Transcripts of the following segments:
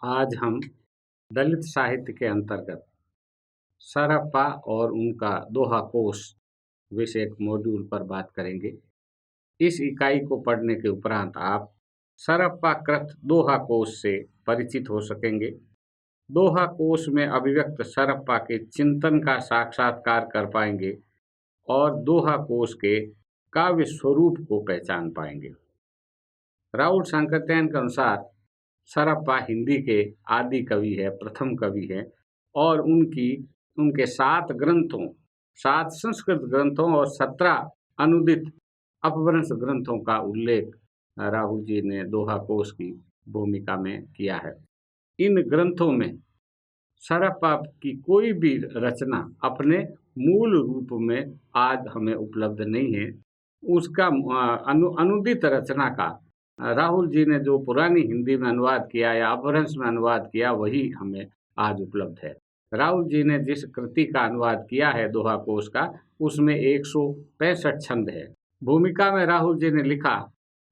आज हम दलित साहित्य के अंतर्गत सरहप्पा और उनका दोहा कोश विषयक मॉड्यूल पर बात करेंगे। इस इकाई को पढ़ने के उपरांत आप सरहप्पा कृत दोहा कोश से परिचित हो सकेंगे। दोहा कोश में अभिव्यक्त सरहप्पा के चिंतन का साक्षात्कार कर पाएंगे और दोहा कोश के काव्य स्वरूप को पहचान पाएंगे। राहुल सांकृत्यायन के अनुसार सरहप्पा हिंदी के आदि कवि है, प्रथम कवि है और उनके 7 ग्रंथों, 7 संस्कृत ग्रंथों और 17 अनुदित अपभ्रंश ग्रंथों का उल्लेख राहुल जी ने दोहा कोश की भूमिका में किया है। इन ग्रंथों में सरहप्पा की कोई भी रचना अपने मूल रूप में आज हमें उपलब्ध नहीं है। उसका अनुदित रचना का राहुल जी ने जो पुरानी हिंदी में अनुवाद किया या अपभ्रंश में अनुवाद किया वही हमें आज उपलब्ध है। राहुल जी ने जिस कृति का अनुवाद किया है दोहा कोश का, उसमें 165 छंद है। भूमिका में राहुल जी ने लिखा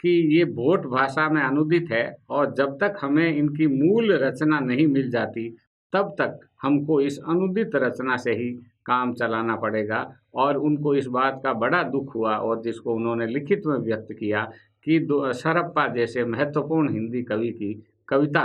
कि ये भोट भाषा में अनुदित है और जब तक हमें इनकी मूल रचना नहीं मिल जाती तब तक हमको इस अनुदित रचना से ही काम चलाना पड़ेगा। और उनको इस बात का बड़ा दुख हुआ और जिसको उन्होंने लिखित में व्यक्त किया कि सरहप्पा जैसे महत्वपूर्ण हिंदी कवि की कविता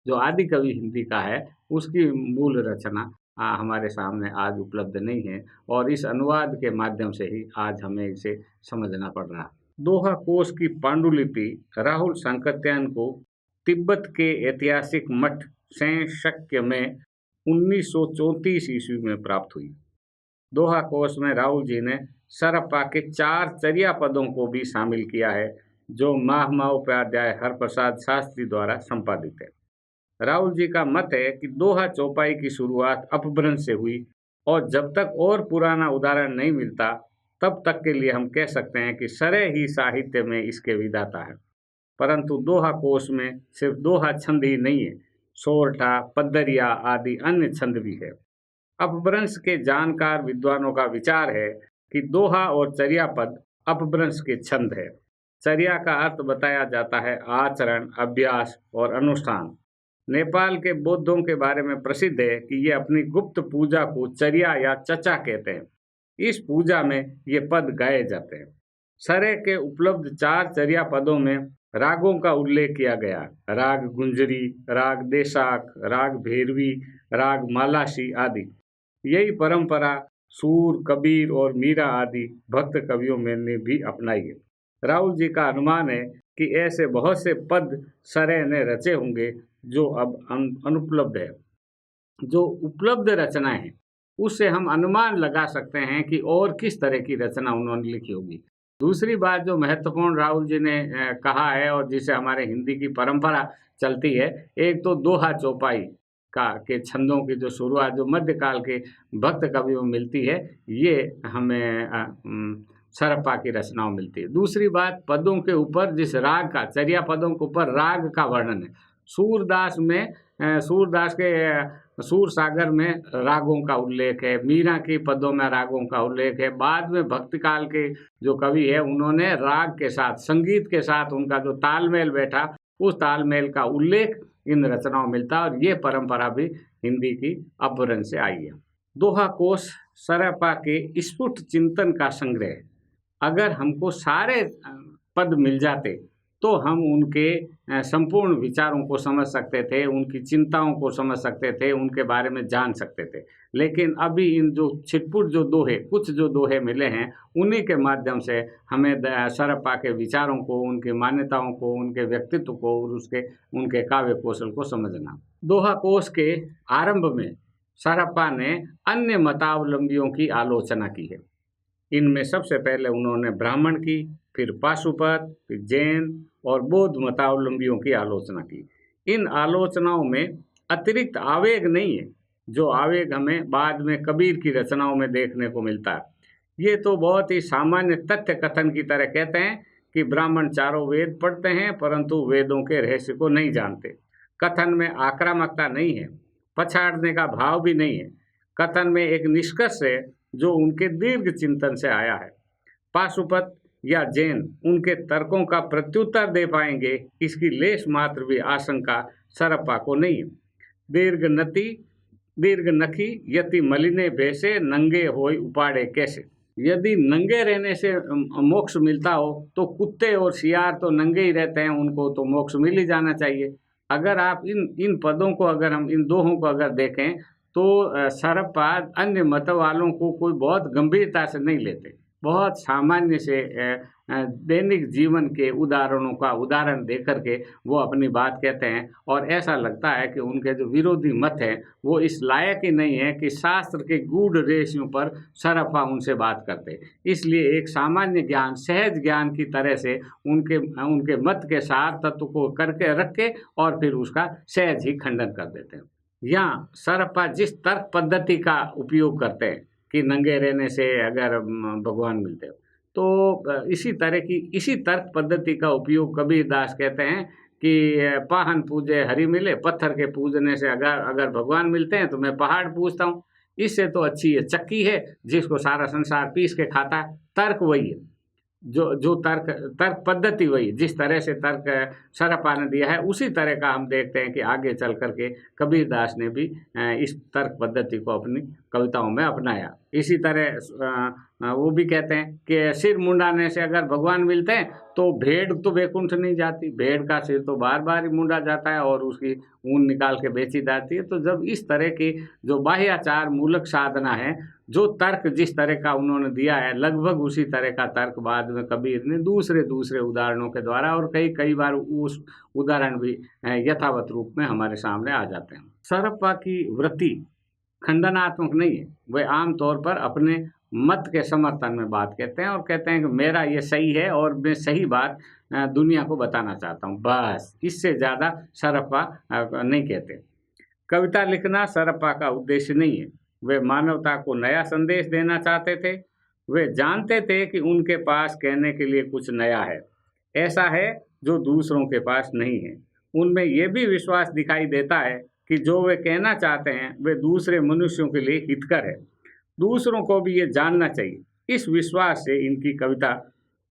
जो आदि कवि हिंदी का है उसकी मूल रचना हमारे सामने आज उपलब्ध नहीं है और इस अनुवाद के माध्यम से ही आज हमें इसे समझना पड़ रहा। दोहा कोश की पांडुलिपि राहुल सांकृत्यायन को तिब्बत के ऐतिहासिक मठ शक्य में 1934 ईस्वी में प्राप्त हुई। दोहा कोश में राहुल जी ने सरहप्पा के 4 चर्या पदों को भी शामिल किया है जो महामहोपाध्याय हरप्रसाद शास्त्री द्वारा संपादित है। राहुल जी का मत है कि दोहा चौपाई की शुरुआत अपभ्रंश से हुई और जब तक और पुराना उदाहरण नहीं मिलता तब तक के लिए हम कह सकते हैं कि सरह ही साहित्य में इसके विधाता है। परंतु दोहा कोश में सिर्फ दोहा छंद ही नहीं है, सोरठा, पद्दरिया आदि अन्य छंद भी है। अपभ्रंश के जानकार विद्वानों का विचार है कि दोहा और चर्या पद अपभ्रंश के छंद है। चर्या का अर्थ बताया जाता है आचरण, अभ्यास और अनुष्ठान। नेपाल के बौद्धों के बारे में प्रसिद्ध है कि ये अपनी गुप्त पूजा को चर्या या चचा कहते हैं। इस पूजा में ये पद गाए जाते हैं। सरह के उपलब्ध 4 चर्या पदों में रागों का उल्लेख किया गया। राग गुंजरी, राग देशाक, राग भैरवी, राग मालाशी आदि। यही परंपरा सूर, कबीर और मीरा आदि भक्त कवियों में ने भी अपनाई है। राहुल जी का अनुमान है कि ऐसे बहुत से पद सरह ने रचे होंगे जो अब अनुपलब्ध है। जो उपलब्ध रचनाएं हैं उससे हम अनुमान लगा सकते हैं कि और किस तरह की रचना उन्होंने लिखी होगी। दूसरी बात जो महत्वपूर्ण राहुल जी ने कहा है और जिसे हमारे हिंदी की परंपरा चलती है, एक तो दोहा चौपाई का के छंदों की जो शुरुआत जो मध्यकाल के भक्त कवियों में मिलती है, ये हमें सरहप्पा की रचनाओं मिलती है। दूसरी बात पदों के ऊपर जिस राग का, चर्या पदों के ऊपर राग का वर्णन है। सूरदास के सूर सागर में रागों का उल्लेख है, मीरा के पदों में रागों का उल्लेख है। बाद में भक्ति काल के जो कवि है उन्होंने राग के साथ, संगीत के साथ उनका जो तालमेल बैठा, उस तालमेल का उल्लेख इन रचनाओं मिलता है और ये परंपरा भी हिंदी की अपभ्रंश से आई है। दोहा कोश सरहप्पा के स्फुट चिंतन का संग्रह है। अगर हमको सारे पद मिल जाते तो हम उनके संपूर्ण विचारों को समझ सकते थे, उनकी चिंताओं को समझ सकते थे, उनके बारे में जान सकते थे। लेकिन अभी इन जो छिटपुट जो दोहे, कुछ जो दोहे मिले हैं, उन्हीं के माध्यम से हमें सरहप्पा के विचारों को, उनकी मान्यताओं को, उनके व्यक्तित्व को और उनके काव्य कौशल को समझना। दोहा कोश के आरंभ में सरहप्पा ने अन्य मतावलंबियों की आलोचना की है। इनमें सबसे पहले उन्होंने ब्राह्मण की, फिर पाशुपत, फिर जैन और बौद्ध मतावलंबियों की आलोचना की। इन आलोचनाओं में अतिरिक्त आवेग नहीं है जो आवेग हमें बाद में कबीर की रचनाओं में देखने को मिलता है। ये तो बहुत ही सामान्य तथ्य कथन की तरह कहते हैं कि ब्राह्मण चारों वेद पढ़ते हैं परंतु वेदों के रहस्य को नहीं जानते। कथन में आक्रामकता नहीं है, पछाड़ने का भाव भी नहीं है। कथन में एक निष्कर्ष है जो उनके दीर्घ चिंतन से आया है। पाशुपत या जैन उनके तर्कों का प्रत्युत्तर दे पाएंगे, इसकी लेश मात्र भी आशंका सरप्पा को नहीं है। दीर्घ नखी यति मलिने भेषे नंगे होय उपाड़े कैसे। यदि नंगे रहने से मोक्ष मिलता हो तो कुत्ते और सियार तो नंगे ही रहते हैं, उनको तो मोक्ष मिल ही जाना चाहिए। अगर आप इन पदों को, अगर हम इन दोहों को अगर देखें तो सरप्पा अन्य मत वालों को कोई बहुत गंभीरता से नहीं लेते, बहुत सामान्य से दैनिक जीवन के उदाहरणों का उदाहरण दे करके वो अपनी बात कहते हैं। और ऐसा लगता है कि उनके जो विरोधी मत हैं वो इस लायक ही नहीं है कि शास्त्र के गूढ़ रहस्यों पर सरप्पा उनसे बात करते। इसलिए एक सामान्य ज्ञान, सहज ज्ञान की तरह से उनके मत के सार तत्व को करके रख के और फिर उसका सहज ही खंडन कर देते हैं। यहाँ सरप्पा जिस तर्क पद्धति का उपयोग करते हैं कि नंगे रहने से अगर भगवान मिलते हो, तो इसी तर्क पद्धति का उपयोग कबीरदास कहते हैं कि पाहन पूजे हरि मिले, पत्थर के पूजने से अगर भगवान मिलते हैं तो मैं पहाड़ पूजता हूँ, इससे तो अच्छी है चक्की है जिसको सारा संसार पीस के खाता है। तर्क वही है, जो तर्क पद्धति वही, जिस तरह से तर्क सरप्पा ने दिया है उसी तरह का हम देखते हैं कि आगे चल करके कबीरदास ने भी इस तर्क पद्धति को अपनी कविताओं में अपनाया। इसी तरह वो भी कहते हैं कि सिर मुंडाने से अगर भगवान मिलते हैं तो भेड़ तो वैकुंठ नहीं जाती, भेड़ का सिर तो बार बार ही मुंडा जाता है और उसकी ऊन निकाल के बेची जाती है। तो जब इस तरह की जो बाह्याचार मूलक साधना है, जो तर्क जिस तरह का उन्होंने दिया है, लगभग उसी तरह का तर्क बाद में कबीर ने दूसरे उदाहरणों के द्वारा, और कई बार उस उदाहरण भी यथावत रूप में हमारे सामने आ जाते हैं। सरप्पा की वृत्ति खंडनात्मक नहीं है, वे आमतौर पर अपने मत के समर्थन में बात कहते हैं और कहते हैं कि मेरा ये सही है और मैं सही बात दुनिया को बताना चाहता हूँ, बस इससे ज़्यादा सरप्पा नहीं कहते। कविता लिखना सरप्पा का उद्देश्य नहीं है, वे मानवता को नया संदेश देना चाहते थे। वे जानते थे कि उनके पास कहने के लिए कुछ नया है, ऐसा है जो दूसरों के पास नहीं है। उनमें यह भी विश्वास दिखाई देता है कि जो वे कहना चाहते हैं वे दूसरे मनुष्यों के लिए हितकर है, दूसरों को भी ये जानना चाहिए। इस विश्वास से इनकी कविता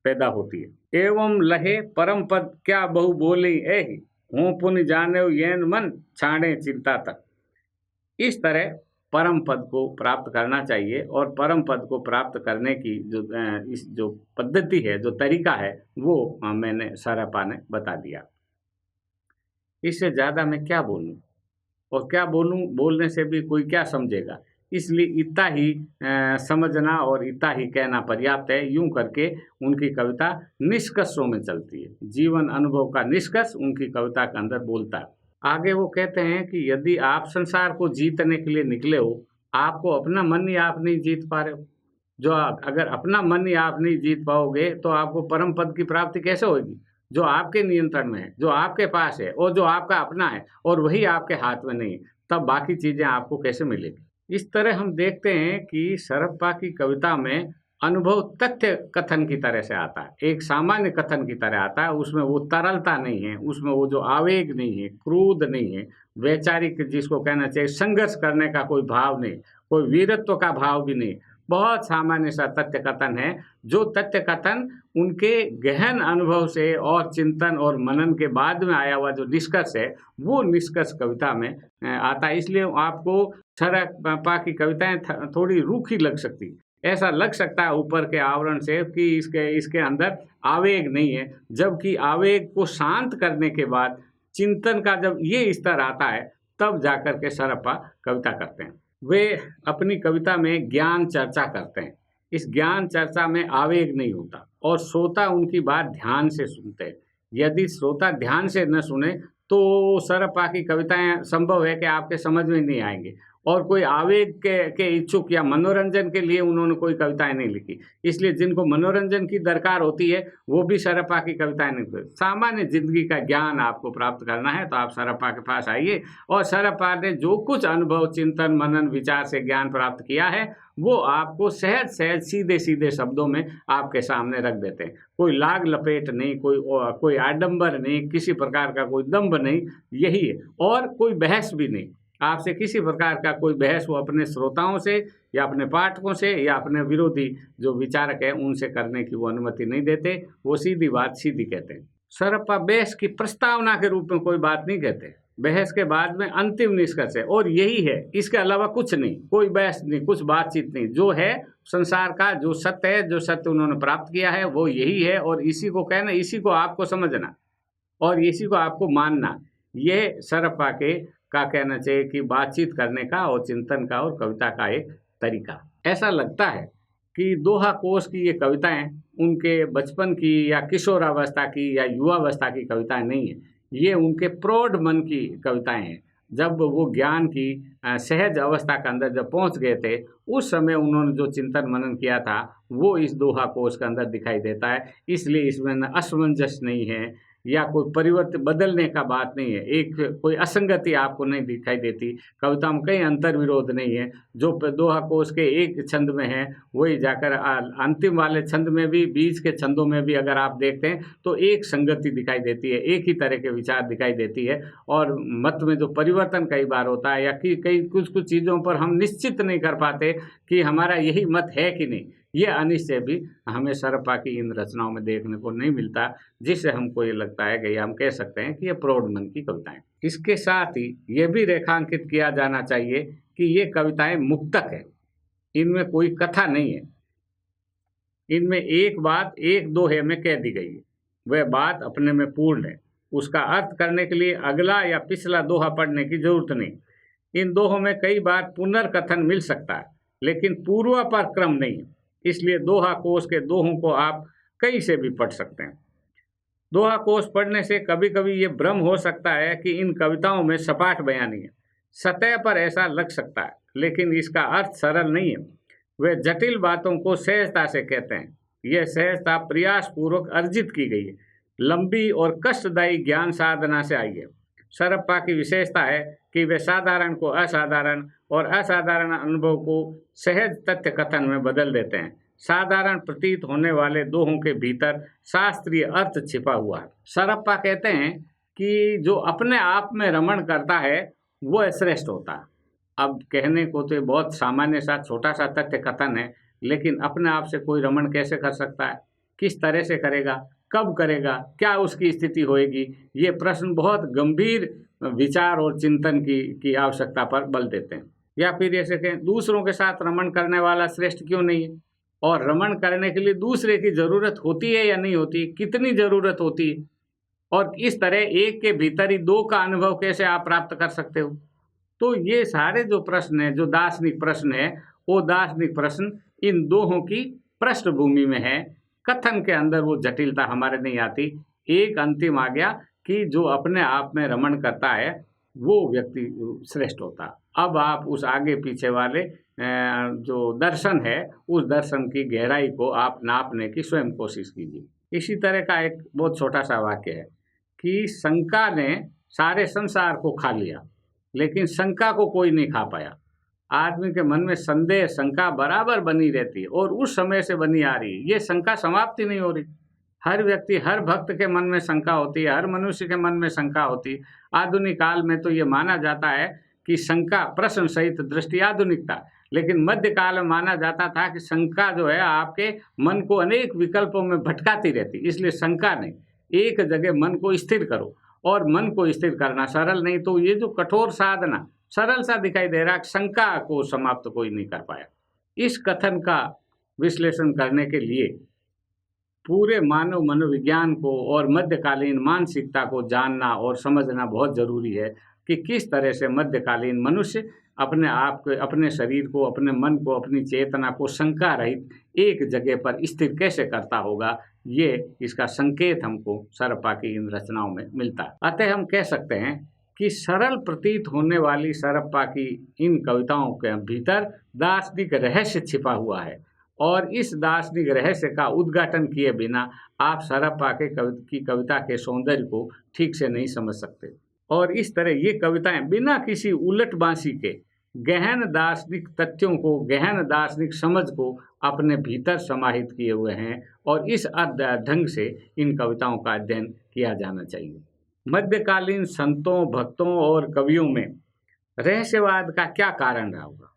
पैदा होती है। एवं लहे परम पद क्या बहु बोली एहि, हों पुनि जाने येन मन छाड़े चिंता तक। इस तरह परम पद को प्राप्त करना चाहिए, और परम पद को प्राप्त करने की जो पद्धति है, जो तरीका है, वो मैंने सरप्पा ने बता दिया। इससे ज़्यादा मैं क्या बोलूँ, और क्या बोलूँ, बोलने से भी कोई क्या समझेगा। इसलिए इतना ही समझना और इतना ही कहना पर्याप्त है। यूं करके उनकी कविता निष्कर्षों में चलती है, जीवन अनुभव का निष्कर्ष उनकी कविता के अंदर बोलता है। आगे वो कहते हैं कि यदि आप संसार को जीतने के लिए निकले हो, आपको अपना मन ही आप नहीं जीत पा रहे हो, अगर अपना मन ही आप नहीं जीत पाओगे तो आपको परम पद की प्राप्ति कैसे होगी, जो आपके नियंत्रण में है, जो आपके पास है और जो आपका अपना है, और वही आपके हाथ में नहीं है, तब बाकी चीज़ें आपको कैसे मिलेगी। इस तरह हम देखते हैं कि सरप्पा की कविता में अनुभव तथ्य कथन की तरह से आता है, एक सामान्य कथन की तरह आता है। उसमें वो तरलता नहीं है, उसमें वो जो आवेग नहीं है, क्रोध नहीं है, वैचारिक जिसको कहना चाहिए संघर्ष करने का कोई भाव नहीं, कोई वीरत्व का भाव भी नहीं। बहुत सामान्य सा तथ्य कथन है, जो तथ्य कथन उनके गहन अनुभव से और चिंतन और मनन के बाद में आया हुआ जो निष्कर्ष है, वो निष्कर्ष कविता में आता है। इसलिए आपको सरप्पा की कविताएं थोड़ी रूखी लग सकती, ऐसा लग सकता है ऊपर के आवरण से कि इसके अंदर आवेग नहीं है, जबकि आवेग को शांत करने के बाद चिंतन का जब ये स्तर आता है, तब जाकर के सरप्पा कविता करते हैं। वे अपनी कविता में ज्ञान चर्चा करते हैं। इस ज्ञान चर्चा में आवेग नहीं होता, और श्रोता उनकी बात ध्यान से सुनते हैं। यदि श्रोता ध्यान से न सुने तो सरप्पा की कविताएं संभव है कि आपके समझ में नहीं आएंगे, और कोई आवेग के इच्छुक या मनोरंजन के लिए उन्होंने कोई कविताएं नहीं लिखी। इसलिए जिनको मनोरंजन की दरकार होती है वो भी सरप्पा की कविताएं नहीं लिखते। सामान्य जिंदगी का ज्ञान आपको प्राप्त करना है तो आप सरप्पा के पास आइए, और सरप्पा ने जो कुछ अनुभव, चिंतन, मनन, विचार से ज्ञान प्राप्त किया है वो आपको सहज सीधे सीधे शब्दों में आपके सामने रख देते हैं। कोई लाग लपेट नहीं, कोई आडंबर नहीं, किसी प्रकार का कोई दंभ नहीं, यही है, और कोई बहस भी नहीं। आपसे किसी प्रकार का कोई बहस वो अपने श्रोताओं से या अपने पाठकों से या अपने विरोधी जो विचारक है उनसे करने की वो अनुमति नहीं देते। वो सीधी बात सीधी कहते हैं। सरप्पा बहस की प्रस्तावना के रूप में कोई बात नहीं कहते। बहस के बाद में अंतिम निष्कर्ष है और यही है, इसके अलावा कुछ नहीं, कोई बहस नहीं, कुछ बातचीत नहीं। जो है संसार का जो सत्य है, जो सत्य उन्होंने प्राप्त किया है वो यही है और इसी को कहना, इसी को आपको समझना और इसी को आपको मानना, ये सरप्पा के का कहना चाहिए कि बातचीत करने का और चिंतन का और कविता का एक तरीका। ऐसा लगता है कि दोहा कोश की ये कविताएं उनके बचपन की या किशोरावस्था की या युवावस्था की कविताएं नहीं है, ये उनके प्रौढ़ मन की कविताएं हैं। जब वो ज्ञान की सहज अवस्था के अंदर जब पहुंच गए थे, उस समय उन्होंने जो चिंतन मनन किया था वो इस दोहा कोश के अंदर दिखाई देता है। इसलिए इसमें न असमंजस नहीं है या कोई परिवर्तन बदलने का बात नहीं है, एक कोई असंगति आपको नहीं दिखाई देती। कविता में कहीं अंतर विरोध नहीं है। जो दोहा कोश के एक छंद में है वही जाकर अंतिम वाले छंद में भी, बीच के छंदों में भी अगर आप देखते हैं तो एक संगति दिखाई देती है, एक ही तरह के विचार दिखाई देती है। और मत में जो परिवर्तन कई बार होता है या कि कई कुछ कुछ चीज़ों पर हम निश्चित नहीं कर पाते कि हमारा यही मत है कि नहीं, ये अनिश्चय भी हमें सरप्पा की इन रचनाओं में देखने को नहीं मिलता, जिससे हमको ये लगता है कि हम कह सकते हैं कि ये प्रौढ़ मन की कविताएं। इसके साथ ही ये भी रेखांकित किया जाना चाहिए कि ये कविताएं मुक्तक है, इनमें कोई कथा नहीं है। इनमें एक बात एक दोहे में कह दी गई है, वह बात अपने में पूर्ण है, उसका अर्थ करने के लिए अगला या पिछला दोहा पढ़ने की जरूरत नहीं। इन दोहों में कई बार पुनर्कथन मिल सकता है लेकिन पूर्वापर क्रम नहीं है, इसलिए दोहा कोश के दोहों को आप कहीं से भी पढ़ सकते हैं। दोहा कोश पढ़ने से कभी कभी ये भ्रम हो सकता है कि इन कविताओं में सपाट बयानी है। सतह पर ऐसा लग सकता है लेकिन इसका अर्थ सरल नहीं है। वे जटिल बातों को सहजता से कहते हैं। यह सहजता प्रयास पूर्वक अर्जित की गई है, लंबी और कष्टदायी ज्ञान साधना से आई है। सरप्पा की विशेषता है कि वे साधारण को असाधारण और असाधारण अनुभव को सहज तथ्य कथन में बदल देते हैं। साधारण प्रतीत होने वाले दोहों के भीतर शास्त्रीय अर्थ छिपा हुआ है। सरप्पा कहते हैं कि जो अपने आप में रमण करता है वो श्रेष्ठ होता है। अब कहने को तो बहुत सामान्य सा छोटा सा तथ्य कथन है, लेकिन अपने आप से कोई रमण कैसे कर सकता है, किस तरह से करेगा, कब करेगा, क्या उसकी स्थिति होएगी, ये प्रश्न बहुत गंभीर विचार और चिंतन की आवश्यकता पर बल देते हैं। या फिर ऐसे कहें, दूसरों के साथ रमण करने वाला श्रेष्ठ क्यों नहीं है, और रमण करने के लिए दूसरे की जरूरत होती है या नहीं होती, कितनी जरूरत होती है, और इस तरह एक के भीतर ही दो का अनुभव कैसे आप प्राप्त कर सकते हो। तो ये सारे जो प्रश्न है, जो दार्शनिक प्रश्न है, वो दार्शनिक प्रश्न इन दोहों की पृष्ठभूमि में है। कथन के अंदर वो जटिलता हमारे नहीं आती। एक अंतिम आ गया कि जो अपने आप में रमण करता है वो व्यक्ति श्रेष्ठ होता। अब आप उस आगे पीछे वाले जो दर्शन है, उस दर्शन की गहराई को आप नापने की स्वयं कोशिश कीजिए। इसी तरह का एक बहुत छोटा सा वाक्य है कि शंका ने सारे संसार को खा लिया लेकिन शंका को कोई नहीं खा पाया। आदमी के मन में संदेह, शंका बराबर बनी रहती है और उस समय से बनी आ रही है। ये शंका समाप्ति नहीं हो रही। हर व्यक्ति, हर भक्त के मन में शंका होती है, हर मनुष्य के मन में शंका होती है। आधुनिक काल में तो ये माना जाता है कि शंका प्रश्न सहित दृष्टि आधुनिकता, लेकिन मध्य काल में माना जाता था कि शंका जो है आपके मन को अनेक विकल्पों में भटकाती रहती। इसलिए शंका नहीं, एक जगह मन को स्थिर करो, और मन को स्थिर करना सरल नहीं। तो ये जो कठोर साधना सरल सा दिखाई दे रहा, शंका को समाप्त कोई नहीं कर पाया। इस कथन का विश्लेषण करने के लिए पूरे मानव मनोविज्ञान को और मध्यकालीन मानसिकता को जानना और समझना बहुत जरूरी है कि किस तरह से मध्यकालीन मनुष्य अपने आप को, अपने शरीर को, अपने मन को, अपनी चेतना को शंका रहित एक जगह पर स्थिर कैसे करता होगा। ये इसका संकेत हमको सरप्पा की इन रचनाओं में मिलता है। अतः हम कह सकते हैं कि सरल प्रतीत होने वाली सरप्पा की इन कविताओं के भीतर दार्शनिक रहस्य छिपा हुआ है, और इस दार्शनिक रहस्य का उद्घाटन किए बिना आप सरप्पा की कविता के सौंदर्य को ठीक से नहीं समझ सकते। और इस तरह ये कविताएं बिना किसी उलटबांसी के गहन दार्शनिक तथ्यों को, गहन दार्शनिक समझ को अपने भीतर समाहित किए हुए हैं, और इस ढंग से इन कविताओं का अध्ययन किया जाना चाहिए। मध्यकालीन संतों, भक्तों और कवियों में रहस्यवाद का क्या कारण रहा होगा?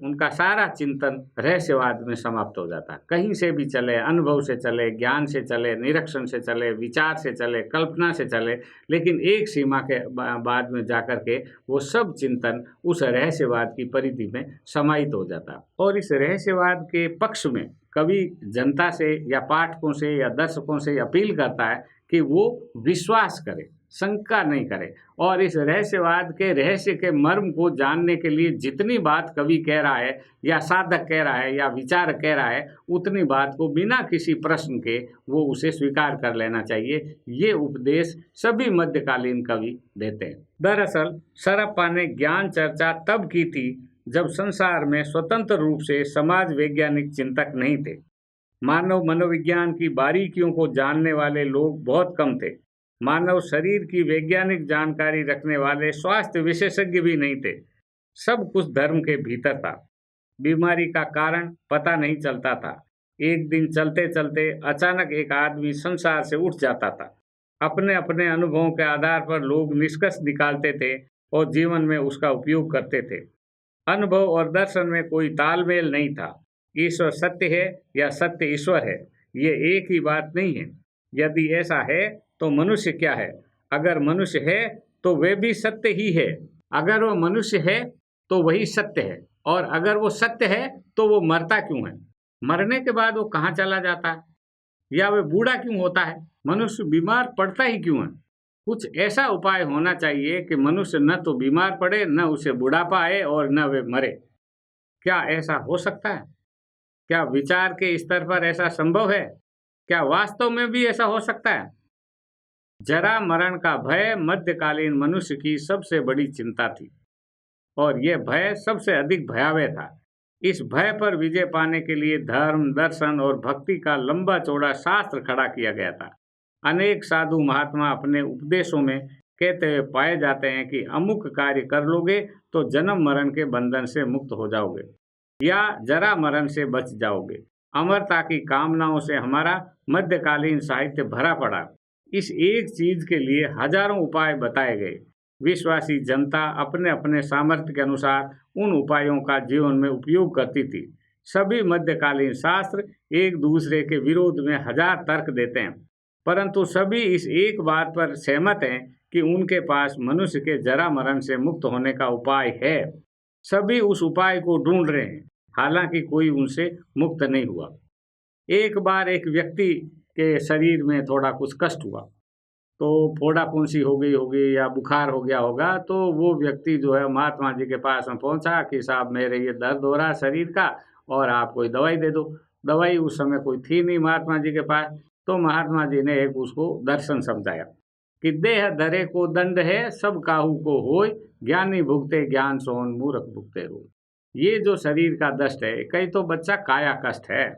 उनका सारा चिंतन रहस्यवाद में समाप्त हो जाता है। कहीं से भी चले, अनुभव से चले, ज्ञान से चले, निरीक्षण से चले, विचार से चले, कल्पना से चले, लेकिन एक सीमा के बाद में जाकर के वो सब चिंतन उस रहस्यवाद की परिधि में समाहित हो जाता है। और इस रहस्यवाद के पक्ष में कवि जनता से या पाठकों से या दर्शकों से अपील करता है कि वो विश्वास करें, शंका नहीं करे, और इस रहस्यवाद के रहस्य के मर्म को जानने के लिए जितनी बात कवि कह रहा है या साधक कह रहा है या विचारक कह रहा है, उतनी बात को बिना किसी प्रश्न के वो उसे स्वीकार कर लेना चाहिए। ये उपदेश सभी मध्यकालीन कवि देते हैं। दरअसल सरप्पा ने ज्ञान चर्चा तब की थी जब संसार में स्वतंत्र रूप से समाज वैज्ञानिक चिंतक नहीं थे। मानव मनोविज्ञान की बारीकियों को जानने वाले लोग बहुत कम थे। मानव शरीर की वैज्ञानिक जानकारी रखने वाले स्वास्थ्य विशेषज्ञ भी नहीं थे। सब कुछ धर्म के भीतर था। बीमारी का कारण पता नहीं चलता था। एक दिन चलते चलते अचानक एक आदमी संसार से उठ जाता था। अपने अपने अनुभवों के आधार पर लोग निष्कर्ष निकालते थे और जीवन में उसका उपयोग करते थे। अनुभव और दर्शन में कोई तालमेल नहीं था। ईश्वर सत्य है या सत्य ईश्वर है, ये एक ही बात नहीं है। यदि ऐसा है तो मनुष्य क्या है? अगर मनुष्य है तो वे भी सत्य ही है। अगर वो मनुष्य है तो वही सत्य है, और अगर वो सत्य है तो वो मरता क्यों है? मरने के बाद वो कहाँ चला जाता है? या वे बूढ़ा क्यों होता है? मनुष्य बीमार पड़ता ही क्यों है? कुछ ऐसा उपाय होना चाहिए कि मनुष्य न तो बीमार पड़े, न उसे बुढ़ापा आए और न वे मरे। क्या ऐसा हो सकता है? क्या विचार के स्तर पर ऐसा संभव है? क्या वास्तव में भी ऐसा हो सकता है? जरा मरण का भय मध्यकालीन मनुष्य की सबसे बड़ी चिंता थी, और यह भय सबसे अधिक भयावह था। इस भय पर विजय पाने के लिए धर्म, दर्शन और भक्ति का लंबा चौड़ा शास्त्र खड़ा किया गया था। अनेक साधु महात्मा अपने उपदेशों में कहते हुए पाए जाते हैं कि अमुक कार्य कर लोगे तो जन्म मरण के बंधन से मुक्त हो जाओगे, या जरा मरण से बच जाओगे। अमरता की कामनाओं से हमारा मध्यकालीन साहित्य भरा पड़ा। इस एक चीज के लिए हजारों उपाय बताए गए। विश्वासी जनता अपने अपने सामर्थ्य के अनुसार उन उपायों का जीवन में उपयोग करती थी। सभी मध्यकालीन शास्त्र एक दूसरे के विरोध में हजार तर्क देते हैं, परंतु सभी इस एक बात पर सहमत हैं कि उनके पास मनुष्य के जरा मरण से मुक्त होने का उपाय है। सभी उस उपाय को ढूंढ रहे हैं, हालांकि कोई उनसे मुक्त नहीं हुआ। एक बार एक व्यक्ति के शरीर में थोड़ा कुछ कष्ट हुआ, तो फोड़ा फुंसी हो गई होगी या बुखार हो गया होगा, तो वो व्यक्ति जो है महात्मा जी के पास में पहुंचा कि साहब मेरे ये दर्द हो रहा है शरीर का, और आप कोई दवाई दे दो। दवाई उस समय कोई थी नहीं महात्मा जी के पास, तो महात्मा जी ने एक उसको दर्शन समझाया कि देह धरे को दंड है, सब काहू को होय, ज्ञानी भुगते ज्ञान सोन मूर्ख भुगते रोग। ये जो शरीर का दष्ट है, कई तो बच्चा काया कष्ट है।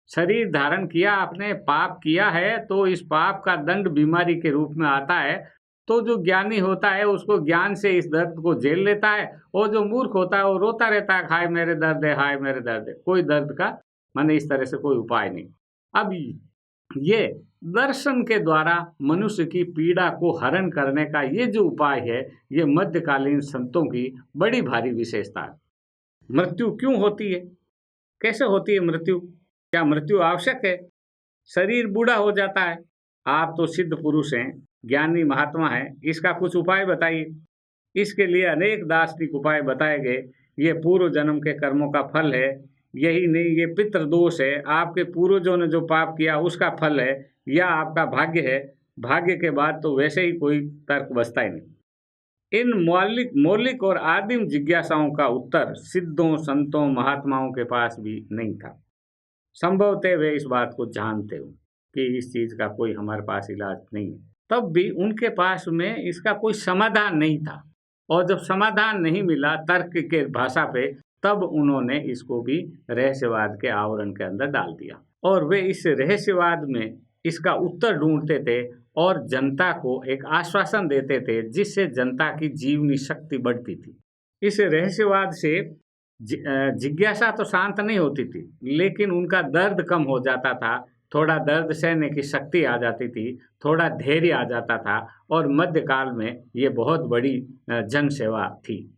शरीर धारण किया, आपने पाप किया है, तो इस पाप का दंड बीमारी के रूप में आता है। तो जो ज्ञानी होता है उसको ज्ञान से इस दर्द को झेल लेता है, और जो मूर्ख होता है वो रोता रहता है, हाय मेरे दर्द है, हाय मेरे दर्द है। कोई दर्द का माने इस तरह से कोई उपाय नहीं। अब ये दर्शन के द्वारा मनुष्य की पीड़ा को हरण करने का ये जो उपाय है, ये मध्यकालीन संतों की बड़ी भारी विशेषता है। मृत्यु क्यों होती है? कैसे होती है मृत्यु? क्या मृत्यु आवश्यक है? शरीर बूढ़ा हो जाता है। आप तो सिद्ध पुरुष हैं, ज्ञानी महात्मा हैं, इसका कुछ उपाय बताइए। इसके लिए अनेक दार्शनिक उपाय बताए गए। ये पूर्व जन्म के कर्मों का फल है, यही नहीं ये पितृदोष है, आपके पूर्वजों ने जो पाप किया उसका फल है, या आपका भाग्य है। भाग्य के बाद तो वैसे ही कोई तर्क बचता ही नहीं। इन मौलिक और आदिम जिज्ञासाओं का उत्तर सिद्धों, संतों, महात्माओं के पास भी नहीं था। संभवतः वे इस बात को जानते हो कि इस चीज का कोई हमारे पास इलाज नहीं है, तब भी उनके पास में इसका कोई समाधान नहीं था। और जब समाधान नहीं मिला तर्क के भाषा पे, तब उन्होंने इसको भी रहस्यवाद के आवरण के अंदर डाल दिया, और वे इस रहस्यवाद में इसका उत्तर ढूंढते थे और जनता को एक आश्वासन देते थे, जिससे जनता की जीवनी शक्ति बढ़ती थी। इस रहस्यवाद से जिज्ञासा तो शांत नहीं होती थी, लेकिन उनका दर्द कम हो जाता था। थोड़ा दर्द सहने की शक्ति आ जाती थी, थोड़ा धैर्य आ जाता था और मध्यकाल में ये बहुत बड़ी जन सेवा थी।